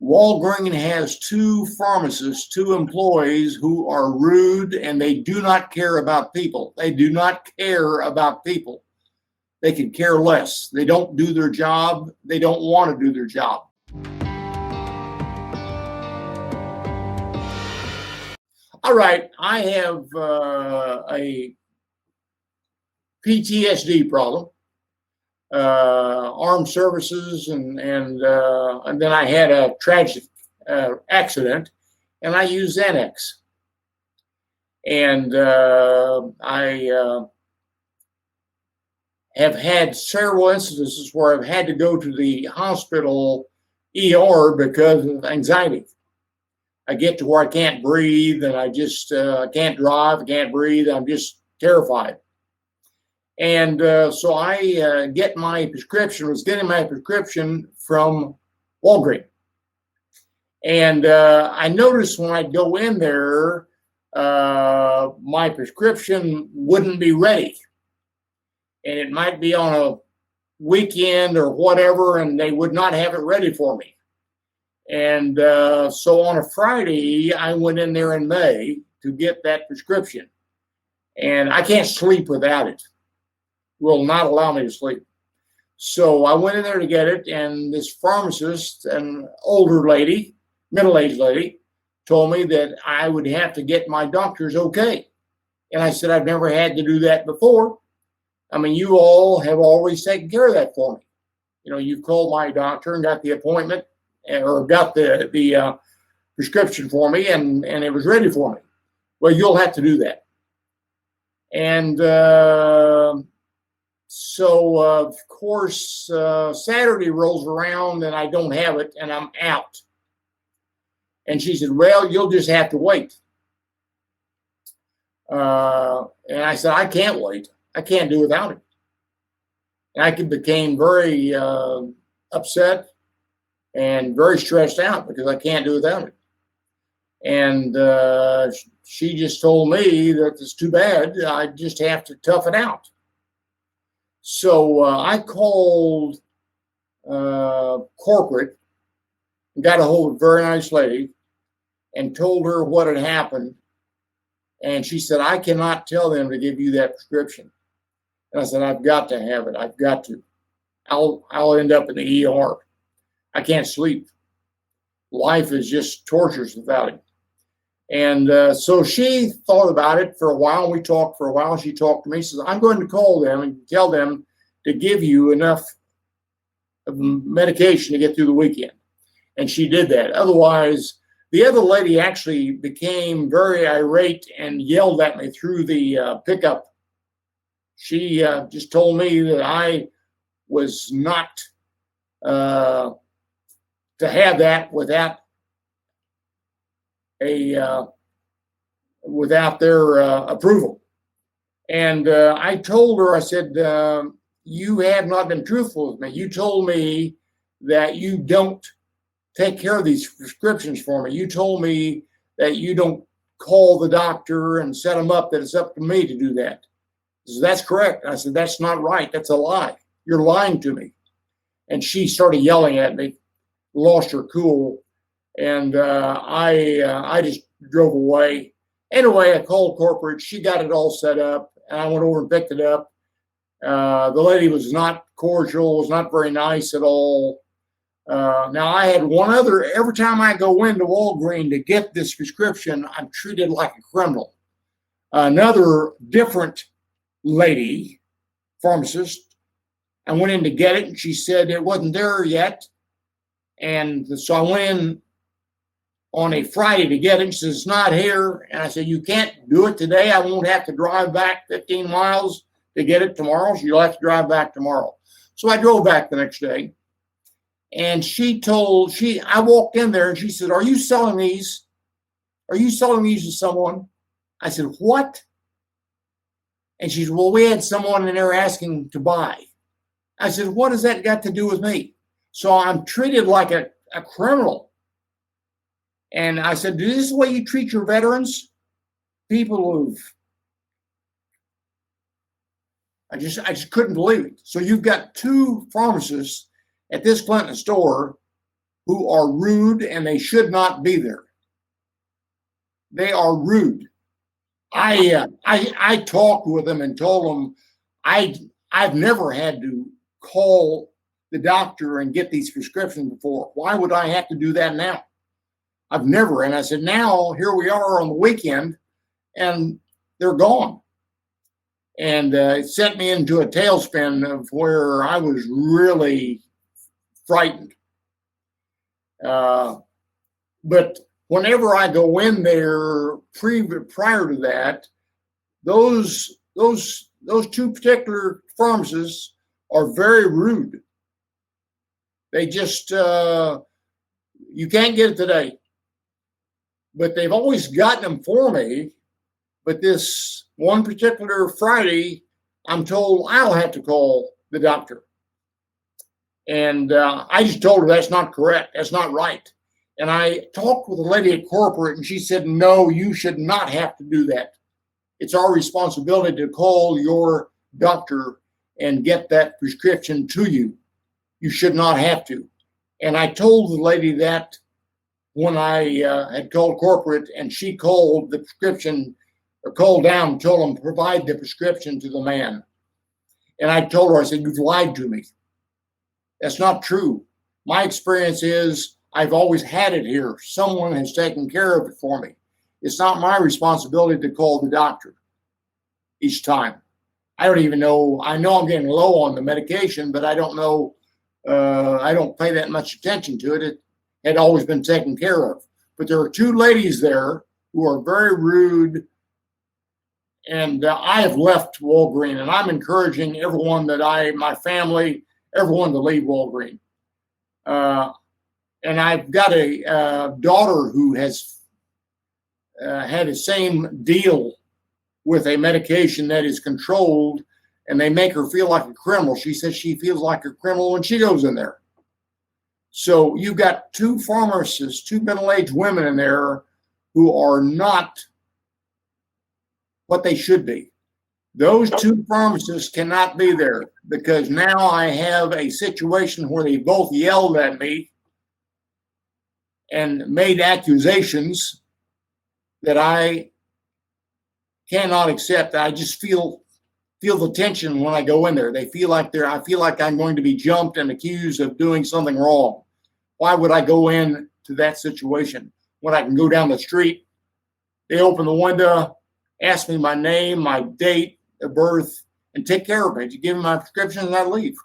Walgreens has two pharmacists, two employees who are rude and they do not care about people. They do not care about people. They can care less. They don't do their job. They don't want to do their job. All right, I have a PTSD problem, armed services, and then I had a tragic accident, and I used Xanax, and I have had several instances where I've had to go to the hospital ER because of anxiety. I get to where I can't breathe, and I just can't drive, I can't breathe. I'm just terrified. And so I was getting my prescription from Walgreens. And I noticed when I'd go in there, my prescription wouldn't be ready. And it might be on a weekend or whatever, and they would not have it ready for me. And so on a Friday, I went in there in May to get that prescription. And I can't sleep without it. Will not allow me to sleep. So I went in there to get it, and this pharmacist, an older lady, middle-aged lady, told me that I would have to get my doctor's okay. And I said, I've never had to do that before. I mean, you all have always taken care of that for me. You know, you've called my doctor and got the appointment or got the prescription for me, and it was ready for me. Well, you'll have to do that. And so, of course, Saturday rolls around and I don't have it and I'm out. And she said, well, you'll just have to wait. And I said, I can't wait. I can't do without it. And I became very upset and very stressed out because I can't do without it. And she just told me that it's too bad. I just have to tough it out. So I called corporate and got a hold of a very nice lady and told her what had happened. And she said, I cannot tell them to give you that prescription. And I said, I've got to have it. I've got to. I'll end up in the ER. I can't sleep. Life is just torturous without it. And so she thought about it for a while. We talked for a while. She talked to me. She says, I'm going to call them and tell them to give you enough of medication to get through the weekend. And she did that. Otherwise, the other lady actually became very irate and yelled at me through the pickup. She just told me that I was not to have that without their approval. And I told her, I said, you have not been truthful with me. You told me that you don't take care of these prescriptions for me. You told me that you don't call the doctor and set them up, that it's up to me to do that. So that's correct. I said, that's not right. That's a lie. You're lying to me. And she started yelling at me, lost her cool. And I just drove away. Anyway, I called corporate. She got it all set up, and I went over and picked it up. The lady was not cordial, was not very nice at all. Now, I had one other. Every time I go into Walgreens to get this prescription, I'm treated like a criminal. Another different lady, pharmacist, I went in to get it, and she said it wasn't there yet. And so I went in on a Friday to get it. She says, it's not here. And I said, you can't do it today. I won't have to drive back 15 miles to get it tomorrow. So you'll have to drive back tomorrow. So I drove back the next day. And I walked in there and she said, are you selling these? Are you selling these to someone? I said, what? And she said, well, we had someone in there asking to buy. I said, what has that got to do with me? So I'm treated like a criminal. And I said, is this the way you treat your veterans? People I just couldn't believe it. So you've got two pharmacists at this Clinton store who are rude and they should not be there. They are rude. I talked with them and told them I've never had to call the doctor and get these prescriptions before. Why would I have to do that now? I've never. And I said, now here we are on the weekend and they're gone. And it sent me into a tailspin of where I was really frightened. But whenever I go in there prior to that, those two particular pharmacists are very rude. They just you can't get it today. But they've always gotten them for me. But this one particular Friday, I'm told I'll have to call the doctor. And I just told her that's not correct. That's not right. And I talked with a lady at corporate, and she said, no, you should not have to do that. It's our responsibility to call your doctor and get that prescription to you. You should not have to. And I told the lady that when I had called corporate, and she called the prescription, or called down and told them to provide the prescription to the man. And I told her, I said, you've lied to me. That's not true. My experience is I've always had it here. Someone has taken care of it for me. It's not my responsibility to call the doctor each time. I don't even know. I know I'm getting low on the medication, but I don't know. I don't pay that much attention to it. It had always been taken care of. But there are two ladies there who are very rude. And I have left Wal Green, and I'm encouraging everyone my family, everyone to leave Wal Green. And I've got a daughter who has had the same deal with a medication that is controlled, and they make her feel like a criminal. She says she feels like a criminal when she goes in there. So you've got two pharmacists, two middle-aged women in there who are not what they should be. Those two pharmacists cannot be there because now I have a situation where they both yelled at me and made accusations that I cannot accept. I just feel the tension when I go in there. I feel like I'm going to be jumped and accused of doing something wrong. Why would I go in to that situation when I can go down the street? They open the window, ask me my name, my date of birth, and take care of me. To give me my prescription and I leave.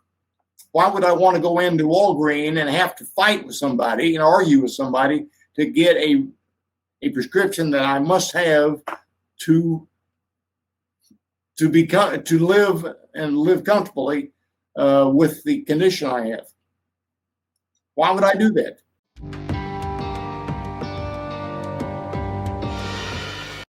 Why would I want to go into Wal Green and have to fight with somebody and argue with somebody to get a prescription that I must have to live comfortably with the condition I have? Why would I do that?